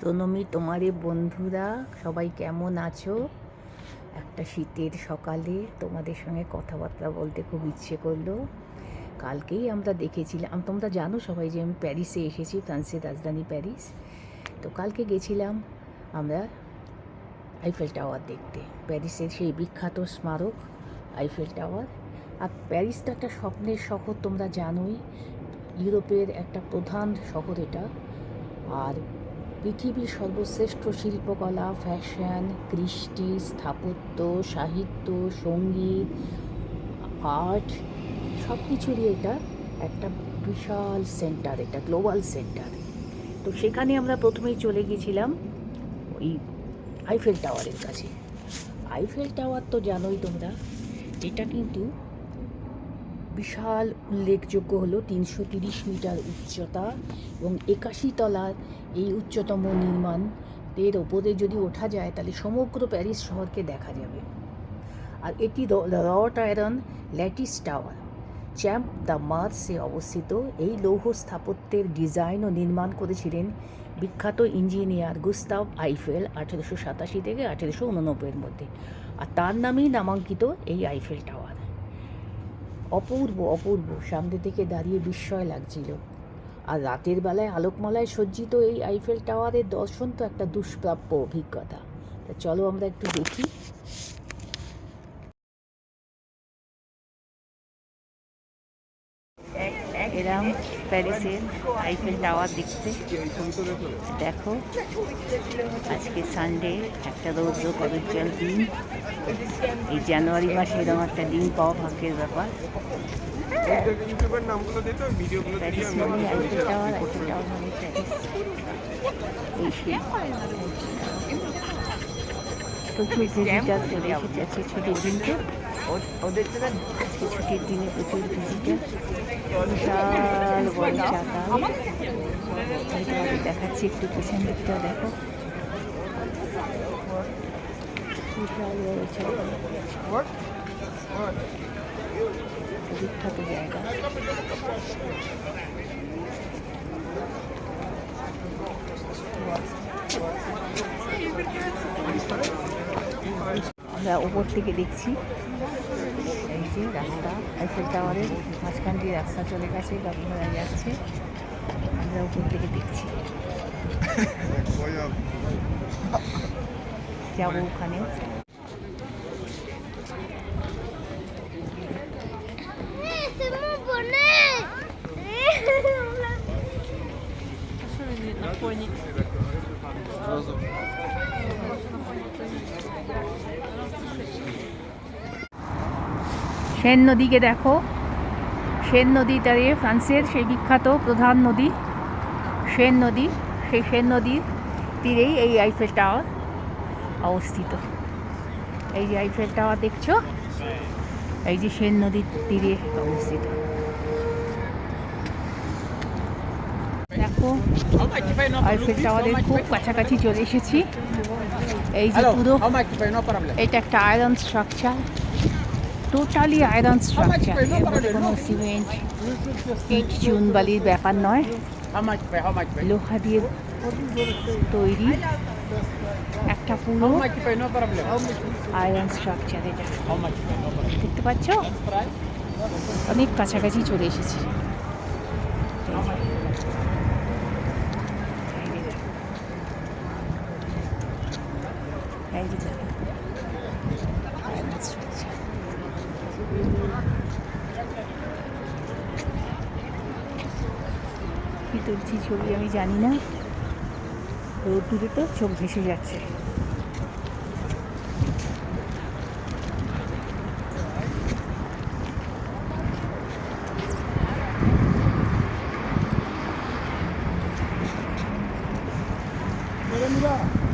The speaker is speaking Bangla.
তো নমি তোমারে বন্ধুরা সবাই কেমন আছো? একটা শীতের সকালে তোমাদের সঙ্গে কথাবার্তা বলতে খুব ইচ্ছে করলো। কালকেই আমরা দেখেছিলাম, তোমরা জানো সবাই যে আমি প্যারিসে এসেছি, ফ্রান্সের রাজধানী প্যারিস। তো কালকে গেছিলাম আমরা আইফেল টাওয়ার দেখতে, প্যারিসের সেই বিখ্যাত স্মারক আইফেল টাওয়ার। আর প্যারিস তো একটা স্বপ্নের শহর, তোমরা জানোই, ইউরোপের একটা প্রধান শহর এটা। আর পৃথিবীর সর্বশ্রেষ্ঠ শিল্পকলা, ফ্যাশন, কৃষ্টি, স্থাপত্য, সাহিত্য, সঙ্গীত, আর্ট সব কিছুরই এটা একটা বিশাল সেন্টার, এটা গ্লোবাল সেন্টার। তো সেখানে আমরা প্রথমেই চলে গেছিলাম ওই আইফেল টাওয়ারের কাছে। আইফেল টাওয়ার তো জানোই তোমরা, এটা কিন্তু বিশাল উল্লেখযোগ্য হলো 330 মিটার উচ্চতা এবং 81 তলার এই উচ্চতম নির্মাণ। এর ওপরে যদি ওঠা যায় তাহলে সমগ্র প্যারিস শহরকে দেখা যাবে। আর এটি রট আয়রন ল্যাটিস টাওয়ার, চ্যাম্প দ্য মার্সে অবস্থিত। এই লৌহ স্থাপত্যের ডিজাইন ও নির্মাণ করেছিলেন বিখ্যাত ইঞ্জিনিয়ার গুস্তাভ আইফেল 1887 থেকে 1889 মধ্যে। আর তার নামেই নামাঙ্কিত এই আইফেল টাওয়ার। অপূর্ব অপূর্ব, সামনে থেকে দাঁড়িয়ে বিস্ময় লাগছিল। আর রাতের বেলায় আলোকমালায় সজ্জিত এই আইফেল টাওয়ারের দর্শন তো একটা দুষ্প্রাপ্য অভিজ্ঞতা। তা চলো আমরা একটু দেখি। এরম প্যারিসের আইফেল টাওয়ার দেখতে। দেখো, আজকে সানডে, একটা রৌদ্র করজ্জ্বল দিন। এই জানুয়ারি মাসে এরকম একটা দিন পাওয়া ভাগ্যের ব্যাপার। প্যারিস মানে আইফেল টাওয়ার, আইফেল টাওয়ার মানে প্যারিস। এই সেই প্রচুর ভিজিটার চলে এসেছে আজকে ছুটির দিনকে। আজকে ছুটির দিনে প্রচুর ভিজিটার, বিশাল বড় চাকা। আমি তোমাদের দেখাচ্ছি, একটু পেছন দিকটা দেখো, বিশাল বড় চাকা, বিখ্যাত জায়গা। আমরা ওপর থেকে দেখছি, এই যে রাস্তা, আইফেল টাওয়ারের মাঝখান দিয়ে রাস্তা চলে গেছে, গাড়িঘোড়া যাচ্ছে, আমরা উপর থেকে দেখছি। যাবো ওখানে। সেন নদীকে দেখো, সেন নদীটারে ফ্রান্সের সেই বিখ্যাত প্রধান নদী সেন নদী। সেই সেন নদীর তীরেই এই আইফেল টাওয়ার অবস্থিত। এই যে আইফেল টাওয়ার দেখছো, এই যে সেন নদীর তীরে অবস্থিত। দেখো, আইফেল টাওয়ারের খুব কাছাকাছি চলে এসেছি। এই যে পুরো এটা একটা iron structure, totally iron structure, এর মধ্যে কোনো সিমেন্ট, ইট, চুন, বালির ব্যাপার নয়, লোহা দিয়ে তৈরি একটা পুরো আয়রন স্ট্রাকচার। এটা দেখতে পাচ্ছ, অনেক কাছাকাছি চলে এসেছি। এই যে দেখো, আয়রন স্ট্রাকচার। কি তুলছি ছবি আমি জানি না, রোদ দূরে তো চোখ ভেসে যাচ্ছে।